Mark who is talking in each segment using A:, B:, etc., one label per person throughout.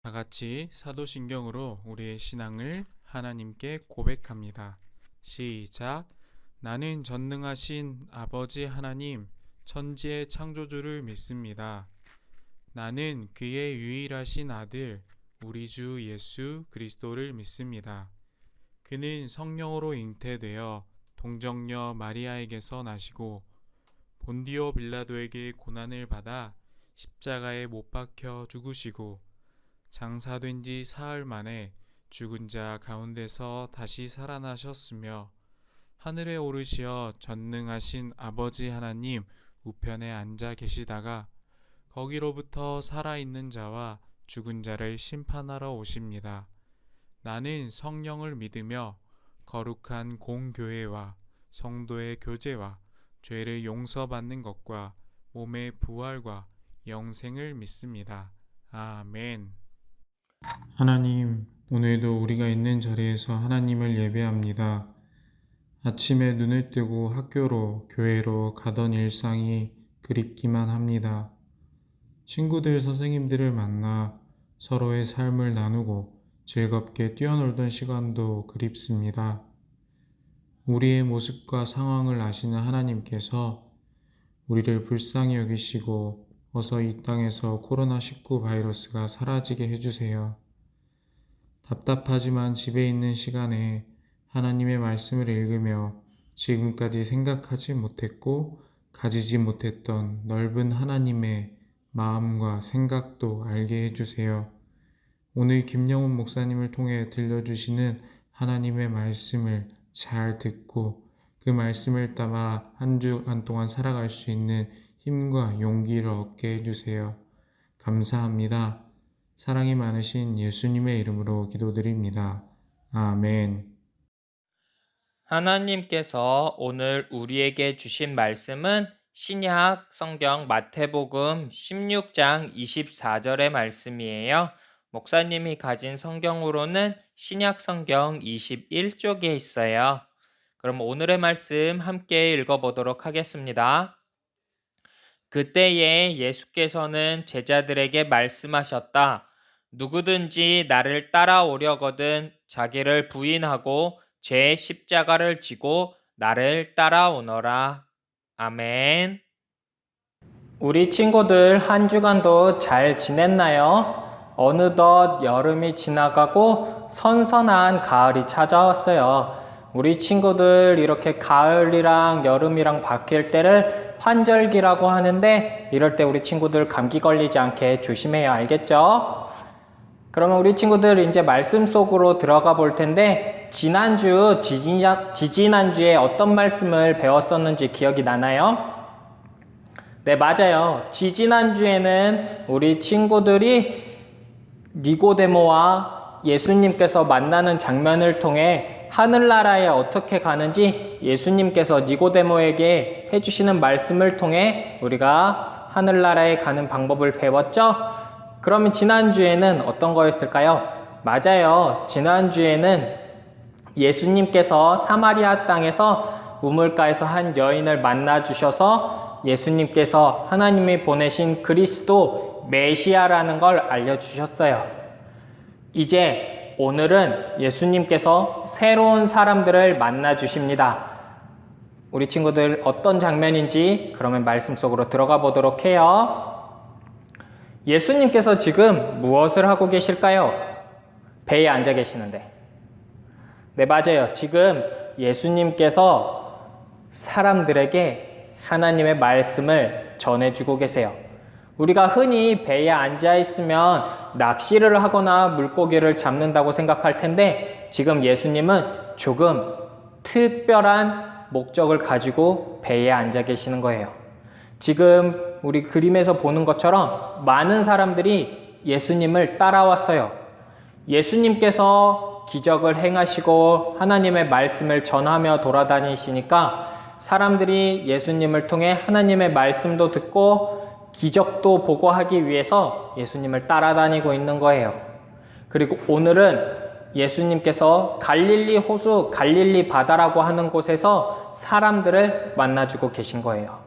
A: 다 같이 사도신경으로 우리의 신앙을 하나님께 고백합니다. 시작. 나는 전능하신 아버지 하나님, 천지의 창조주를 믿습니다. 나는 그의 유일하신 아들, 우리 주 예수 그리스도를 믿습니다. 그는 성령으로 잉태되어 동정녀 마리아에게서 나시고 본디오 빌라도에게 고난을 받아 십자가에 못 박혀 죽으시고 장사된 지 사흘 만에 죽은 자 가운데서 다시 살아나셨으며 하늘에 오르시어 전능하신 아버지 하나님 우편에 앉아 계시다가 거기로부터 살아있는 자와 죽은 자를 심판하러 오십니다. 나는 성령을 믿으며 거룩한 공교회와 성도의 교제와 죄를 용서받는 것과 몸의 부활과 영생을 믿습니다. 아멘. 하나님, 오늘도 우리가 있는 자리에서 하나님을 예배합니다. 아침에 눈을 뜨고 학교로, 교회로 가던 일상이 그립기만 합니다. 친구들, 선생님들을 만나 서로의 삶을 나누고 즐겁게 뛰어놀던 시간도 그립습니다. 우리의 모습과 상황을 아시는 하나님께서 우리를 불쌍히 여기시고 어서 이 땅에서 코로나19 바이러스가 사라지게 해주세요. 답답하지만 집에 있는 시간에 하나님의 말씀을 읽으며 지금까지 생각하지 못했고 가지지 못했던 넓은 하나님의 마음과 생각도 알게 해주세요. 오늘 김영훈 목사님을 통해 들려주시는 하나님의 말씀을 잘 듣고 그 말씀을 따라 한 주간 동안 살아갈 수 있는 힘과 용기를 얻게 해주세요. 감사합니다. 사랑이 많으신 예수님의 이름으로 기도드립니다. 아멘.
B: 하나님께서 오늘 우리에게 주신 말씀은 신약 성경 마태복음 16장 24절의 말씀이에요. 목사님이 가진 성경으로는 신약 성경 21쪽에 있어요. 그럼 오늘의 말씀 함께 읽어보도록 하겠습니다. 그때에 예수께서는 제자들에게 말씀하셨다. 누구든지 나를 따라오려거든 자기를 부인하고 제 십자가를 지고 나를 따라오너라. 아멘. 우리 친구들 한 주간도 잘 지냈나요? 어느덧 여름이 지나가고 선선한 가을이 찾아왔어요. 우리 친구들 이렇게 가을이랑 여름이랑 바뀔 때를 환절기라고 하는데 이럴 때 우리 친구들 감기 걸리지 않게 조심해야 알겠죠? 그러면 우리 친구들 이제 말씀 속으로 들어가 볼 텐데 지지난주에 어떤 말씀을 배웠었는지 기억이 나나요? 네, 맞아요. 지지난주에는 우리 친구들이 니고데모와 예수님께서 만나는 장면을 통해 하늘나라에 어떻게 가는지 예수님께서 니고데모에게 해주시는 말씀을 통해 우리가 하늘나라에 가는 방법을 배웠죠? 그러면 지난주에는 어떤 거였을까요? 맞아요. 지난주에는 예수님께서 사마리아 땅에서 우물가에서 한 여인을 만나 주셔서 예수님께서 하나님이 보내신 그리스도 메시아라는 걸 알려주셨어요. 이제 오늘은 예수님께서 새로운 사람들을 만나 주십니다. 우리 친구들 어떤 장면인지 그러면 말씀 속으로 들어가 보도록 해요. 예수님께서 지금 무엇을 하고 계실까요? 배에 앉아 계시는데. 네, 맞아요. 지금 예수님께서 사람들에게 하나님의 말씀을 전해주고 계세요. 우리가 흔히 배에 앉아 있으면 낚시를 하거나 물고기를 잡는다고 생각할 텐데 지금 예수님은 조금 특별한 목적을 가지고 배에 앉아 계시는 거예요. 지금 우리 그림에서 보는 것처럼 많은 사람들이 예수님을 따라왔어요. 예수님께서 기적을 행하시고 하나님의 말씀을 전하며 돌아다니시니까 사람들이 예수님을 통해 하나님의 말씀도 듣고 기적도 보고 하기 위해서 예수님을 따라다니고 있는 거예요. 그리고 오늘은 예수님께서 갈릴리 호수, 갈릴리 바다라고 하는 곳에서 사람들을 만나주고 계신 거예요.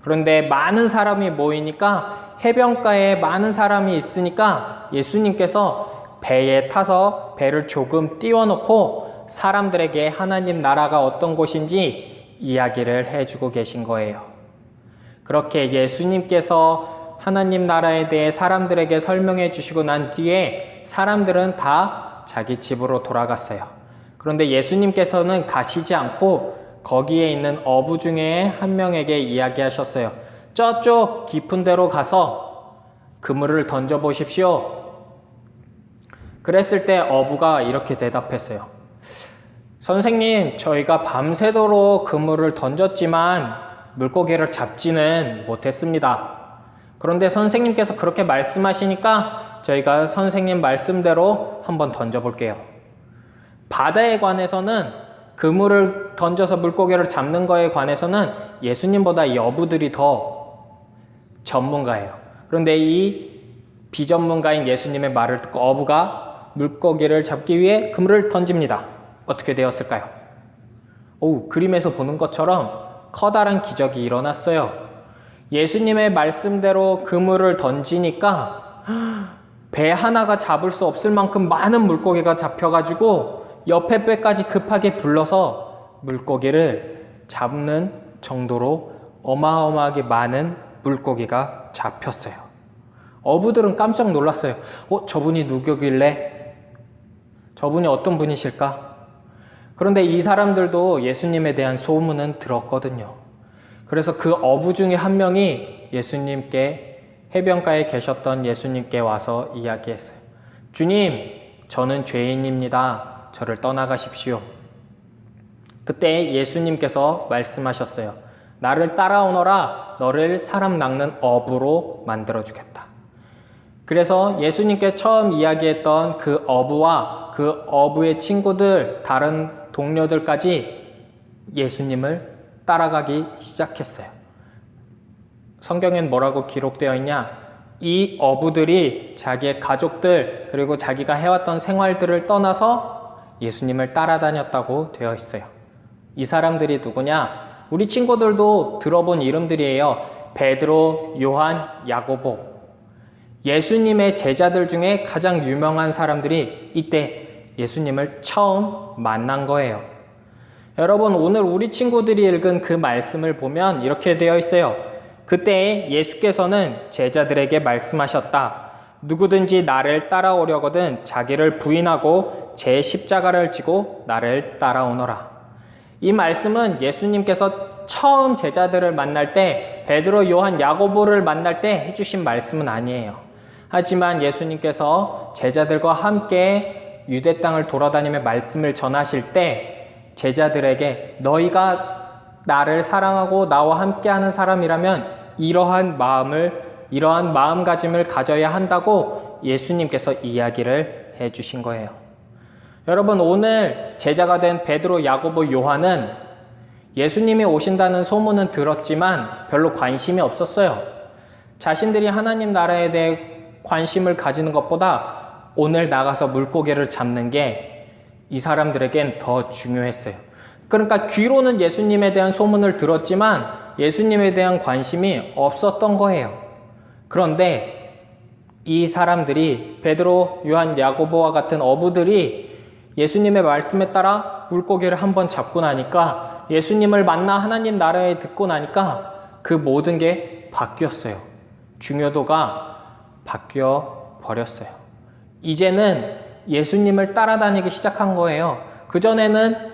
B: 그런데 많은 사람이 모이니까 해변가에 많은 사람이 있으니까 예수님께서 배에 타서 배를 조금 띄워놓고 사람들에게 하나님 나라가 어떤 곳인지 이야기를 해주고 계신 거예요. 그렇게 예수님께서 하나님 나라에 대해 사람들에게 설명해 주시고 난 뒤에 사람들은 다 자기 집으로 돌아갔어요. 그런데 예수님께서는 가시지 않고 거기에 있는 어부 중에 한 명에게 이야기하셨어요. 저쪽 깊은 데로 가서 그물을 던져 보십시오. 그랬을 때 어부가 이렇게 대답했어요. 선생님, 저희가 밤새도록 그물을 던졌지만 물고기를 잡지는 못했습니다. 그런데 선생님께서 그렇게 말씀하시니까 저희가 선생님 말씀대로 한번 던져볼게요. 바다에 관해서는 그물을 던져서 물고기를 잡는 거에 관해서는 예수님보다 이 어부들이 더 전문가예요. 그런데 이 비전문가인 예수님의 말을 듣고 어부가 물고기를 잡기 위해 그물을 던집니다. 어떻게 되었을까요? 그림에서 보는 것처럼 커다란 기적이 일어났어요. 예수님의 말씀대로 그물을 던지니까 배 하나가 잡을 수 없을 만큼 많은 물고기가 잡혀가지고 옆에 배까지 급하게 불러서 물고기를 잡는 정도로 어마어마하게 많은 물고기가 잡혔어요. 어부들은 깜짝 놀랐어요. 저분이 누구길래? 저분이 어떤 분이실까? 그런데 이 사람들도 예수님에 대한 소문은 들었거든요. 그래서 그 어부 중에 한 명이 예수님께 해변가에 계셨던 예수님께 와서 이야기했어요. 주님, 저는 죄인입니다. 저를 떠나가십시오. 그때 예수님께서 말씀하셨어요. 나를 따라오너라. 너를 사람 낚는 어부로 만들어주겠다. 그래서 예수님께 처음 이야기했던 그 어부와 그 어부의 친구들, 다른 동료들까지 예수님을 따라가기 시작했어요. 성경엔 뭐라고 기록되어 있냐? 이 어부들이 자기의 가족들 그리고 자기가 해왔던 생활들을 떠나서 예수님을 따라다녔다고 되어 있어요. 이 사람들이 누구냐? 우리 친구들도 들어본 이름들이에요. 베드로, 요한, 야고보. 예수님의 제자들 중에 가장 유명한 사람들이 이때 예수님을 처음 만난 거예요. 여러분, 오늘 우리 친구들이 읽은 그 말씀을 보면 이렇게 되어 있어요. 그때 예수께서는 제자들에게 말씀하셨다. 누구든지 나를 따라오려거든 자기를 부인하고 제 십자가를 지고 나를 따라오너라. 이 말씀은 예수님께서 처음 제자들을 만날 때 베드로, 요한, 야고보를 만날 때 해주신 말씀은 아니에요. 하지만 예수님께서 제자들과 함께 유대 땅을 돌아다니며 말씀을 전하실 때 제자들에게 너희가 나를 사랑하고 나와 함께하는 사람이라면 이러한 마음가짐을 가져야 한다고 예수님께서 이야기를 해주신 거예요. 여러분, 오늘 제자가 된 베드로, 야고보, 요한은 예수님이 오신다는 소문은 들었지만 별로 관심이 없었어요. 자신들이 하나님 나라에 대해 관심을 가지는 것보다 오늘 나가서 물고기를 잡는 게 이 사람들에겐 더 중요했어요. 그러니까 귀로는 예수님에 대한 소문을 들었지만 예수님에 대한 관심이 없었던 거예요. 그런데 이 사람들이 베드로, 요한, 야고보와 같은 어부들이 예수님의 말씀에 따라 물고기를 한번 잡고 나니까 예수님을 만나 하나님 나라에 듣고 나니까 그 모든 게 바뀌었어요. 중요도가 바뀌어 버렸어요. 이제는 예수님을 따라다니기 시작한 거예요. 그전에는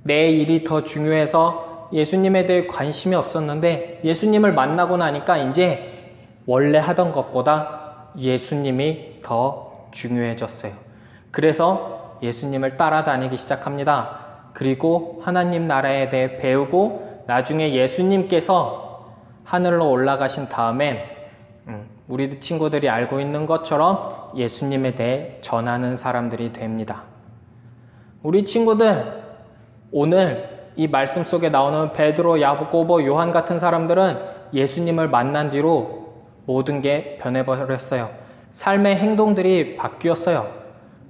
B: 내 일이 더 중요해서 예수님에 대해 관심이 없었는데 예수님을 만나고 나니까 이제 원래 하던 것보다 예수님이 더 중요해졌어요. 그래서 예수님을 따라다니기 시작합니다. 그리고 하나님 나라에 대해 배우고 나중에 예수님께서 하늘로 올라가신 다음엔 우리 친구들이 알고 있는 것처럼 예수님에 대해 전하는 사람들이 됩니다. 우리 친구들, 오늘 이 말씀 속에 나오는 베드로, 야고보, 요한 같은 사람들은 예수님을 만난 뒤로 모든 게 변해버렸어요. 삶의 행동들이 바뀌었어요.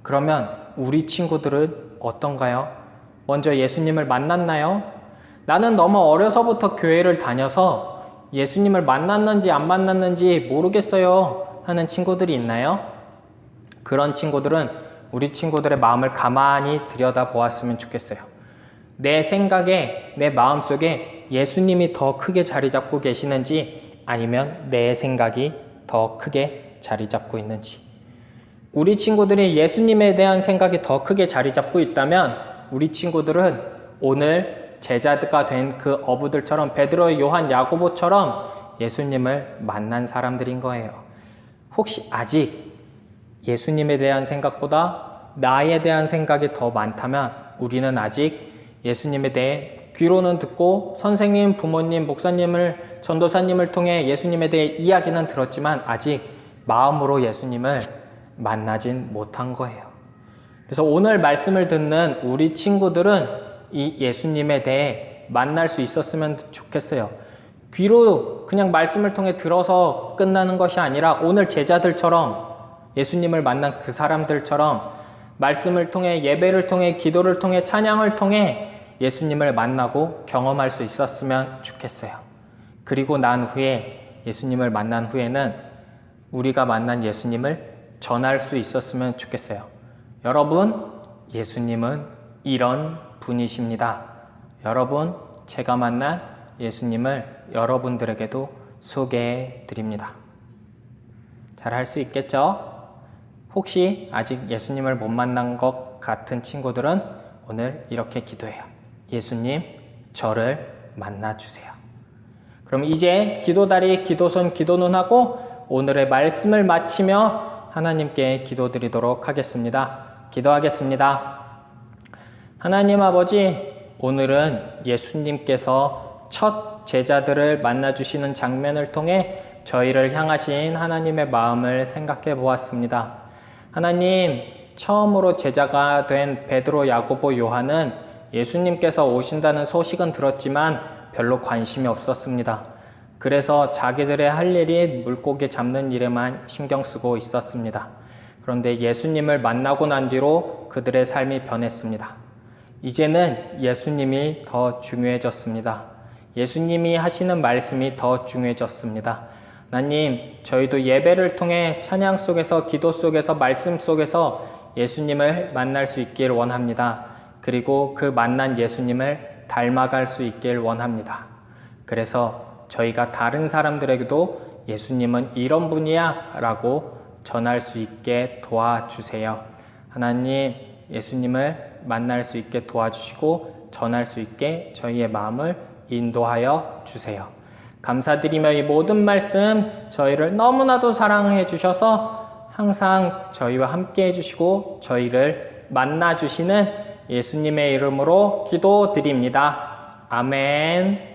B: 그러면 우리 친구들은 어떤가요? 먼저 예수님을 만났나요? 나는 너무 어려서부터 교회를 다녀서 예수님을 만났는지 안 만났는지 모르겠어요 하는 친구들이 있나요? 그런 친구들은 우리 친구들의 마음을 가만히 들여다보았으면 좋겠어요. 내 생각에, 내 마음속에 예수님이 더 크게 자리 잡고 계시는지 아니면 내 생각이 더 크게 자리 잡고 있는지. 우리 친구들이 예수님에 대한 생각이 더 크게 자리 잡고 있다면 우리 친구들은 오늘 제자가 된 그 어부들처럼 베드로, 요한, 야고보처럼 예수님을 만난 사람들인 거예요. 혹시 아직 예수님에 대한 생각보다 나에 대한 생각이 더 많다면 우리는 아직 예수님에 대해 귀로는 듣고 선생님, 부모님, 목사님을, 전도사님을 통해 예수님에 대해 이야기는 들었지만 아직 마음으로 예수님을 만나진 못한 거예요. 그래서 오늘 말씀을 듣는 우리 친구들은 이 예수님에 대해 만날 수 있었으면 좋겠어요. 귀로 그냥 말씀을 통해 들어서 끝나는 것이 아니라 오늘 제자들처럼 예수님을 만난 그 사람들처럼 말씀을 통해 예배를 통해 기도를 통해 찬양을 통해 예수님을 만나고 경험할 수 있었으면 좋겠어요. 그리고 난 후에 예수님을 만난 후에는 우리가 만난 예수님을 전할 수 있었으면 좋겠어요. 여러분, 예수님은 이런 분이십니다. 여러분, 제가 만난 예수님을 여러분들에게도 소개해 드립니다. 잘 할 수 있겠죠? 혹시 아직 예수님을 못 만난 것 같은 친구들은 오늘 이렇게 기도해요. 예수님, 저를 만나주세요. 그럼 이제 기도다리, 기도손, 기도눈 하고 오늘의 말씀을 마치며 하나님께 기도드리도록 하겠습니다. 기도하겠습니다. 하나님 아버지, 오늘은 예수님께서 첫 제자들을 만나주시는 장면을 통해 저희를 향하신 하나님의 마음을 생각해 보았습니다. 하나님, 처음으로 제자가 된 베드로, 야고보, 요한은 예수님께서 오신다는 소식은 들었지만 별로 관심이 없었습니다. 그래서 자기들의 할 일이 물고기 잡는 일에만 신경 쓰고 있었습니다. 그런데 예수님을 만나고 난 뒤로 그들의 삶이 변했습니다. 이제는 예수님이 더 중요해졌습니다. 예수님이 하시는 말씀이 더 중요해졌습니다. 하나님, 저희도 예배를 통해 찬양 속에서, 기도 속에서, 말씀 속에서 예수님을 만날 수 있길 원합니다. 그리고 그 만난 예수님을 닮아갈 수 있길 원합니다. 그래서 저희가 다른 사람들에게도 예수님은 이런 분이야 라고 전할 수 있게 도와주세요. 하나님, 예수님을 만날 수 있게 도와주시고 전할 수 있게 저희의 마음을 인도하여 주세요. 감사드리며 이 모든 말씀 저희를 너무나도 사랑해 주셔서 항상 저희와 함께 해주시고 저희를 만나주시는 예수님의 이름으로 기도드립니다. 아멘.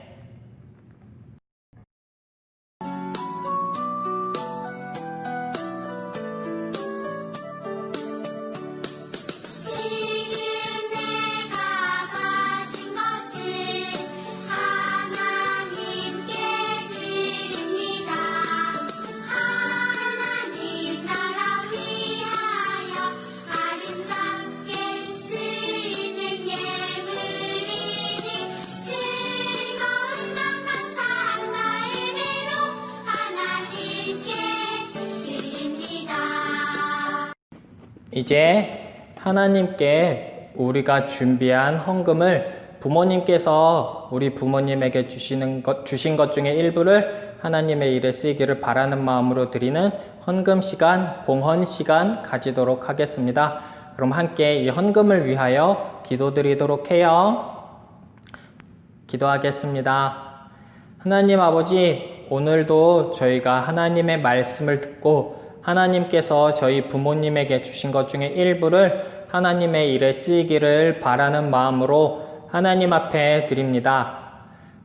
B: 이제 하나님께 우리가 준비한 헌금을 부모님께서 우리 부모님에게 주신 것 중에 일부를 하나님의 일에 쓰이기를 바라는 마음으로 드리는 헌금 시간, 봉헌 시간 가지도록 하겠습니다. 그럼 함께 이 헌금을 위하여 기도드리도록 해요. 기도하겠습니다. 하나님 아버지, 오늘도 저희가 하나님의 말씀을 듣고 하나님께서 저희 부모님에게 주신 것 중에 일부를 하나님의 일에 쓰이기를 바라는 마음으로 하나님 앞에 드립니다.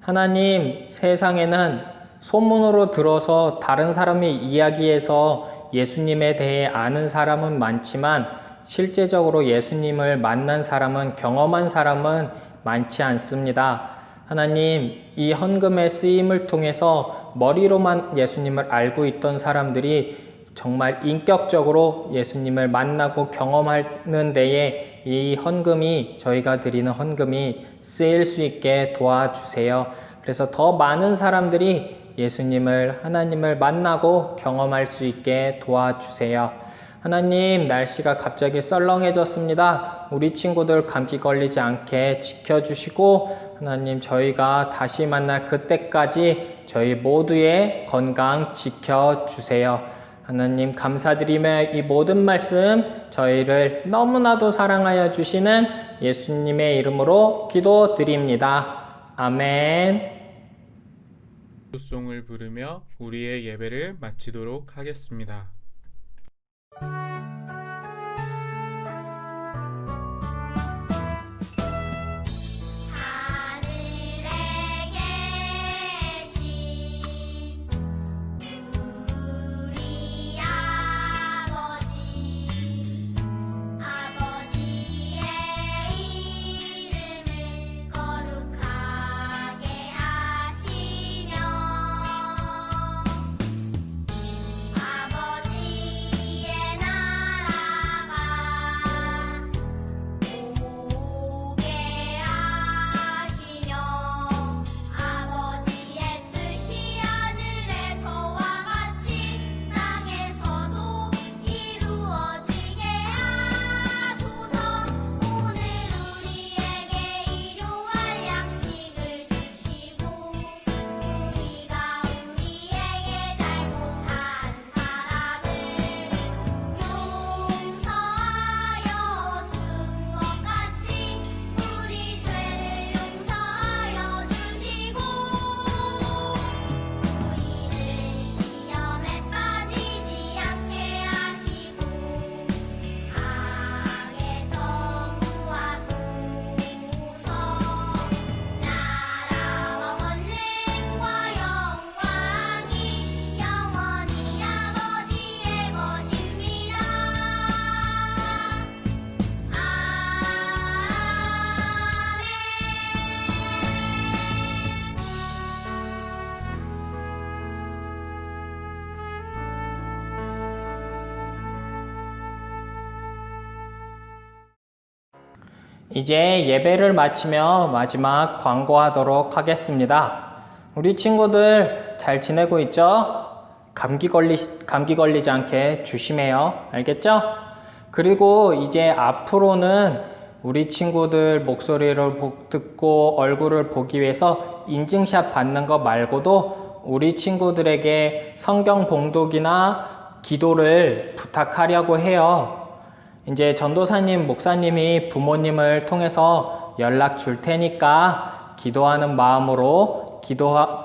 B: 하나님, 세상에는 소문으로 들어서 다른 사람이 이야기해서 예수님에 대해 아는 사람은 많지만 실제적으로 예수님을 만난 사람은, 경험한 사람은 많지 않습니다. 하나님, 이 헌금의 쓰임을 통해서 머리로만 예수님을 알고 있던 사람들이 정말 인격적으로 예수님을 만나고 경험하는 데에 이 헌금이, 저희가 드리는 헌금이 쓰일 수 있게 도와주세요. 그래서 더 많은 사람들이 예수님을, 하나님을 만나고 경험할 수 있게 도와주세요. 하나님, 날씨가 갑자기 썰렁해졌습니다. 우리 친구들 감기 걸리지 않게 지켜주시고, 하나님, 저희가 다시 만날 그때까지 저희 모두의 건강 지켜주세요. 하나님, 감사드리며 이 모든 말씀 저희를 너무나도 사랑하여 주시는 예수님의 이름으로 기도드립니다. 아멘.
A: 송을 부르며 우리의 예배를 마치도록 하겠습니다.
B: 이제 예배를 마치며 마지막 광고하도록 하겠습니다. 우리 친구들 잘 지내고 있죠? 감기 걸리지 않게 조심해요. 알겠죠? 그리고 이제 앞으로는 우리 친구들 목소리를 듣고 얼굴을 보기 위해서 인증샷 받는 거 말고도 우리 친구들에게 성경 봉독이나 기도를 부탁하려고 해요. 이제 전도사님, 목사님이 부모님을 통해서 연락 줄 테니까 기도하는 마음으로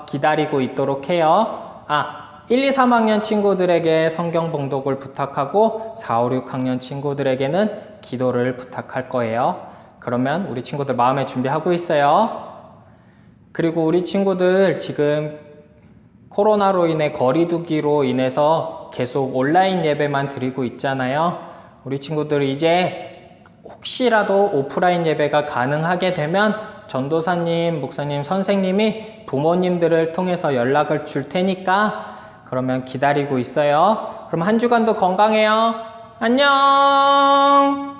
B: 기다리고 있도록 해요. 1, 2, 3학년 친구들에게 성경 봉독을 부탁하고 4, 5, 6학년 친구들에게는 기도를 부탁할 거예요. 그러면 우리 친구들 마음의 준비하고 있어요. 그리고 우리 친구들 지금 코로나로 인해 거리두기로 인해서 계속 온라인 예배만 드리고 있잖아요. 우리 친구들 이제 혹시라도 오프라인 예배가 가능하게 되면 전도사님, 목사님, 선생님이 부모님들을 통해서 연락을 줄 테니까 그러면 기다리고 있어요. 그럼 한 주간도 건강해요. 안녕!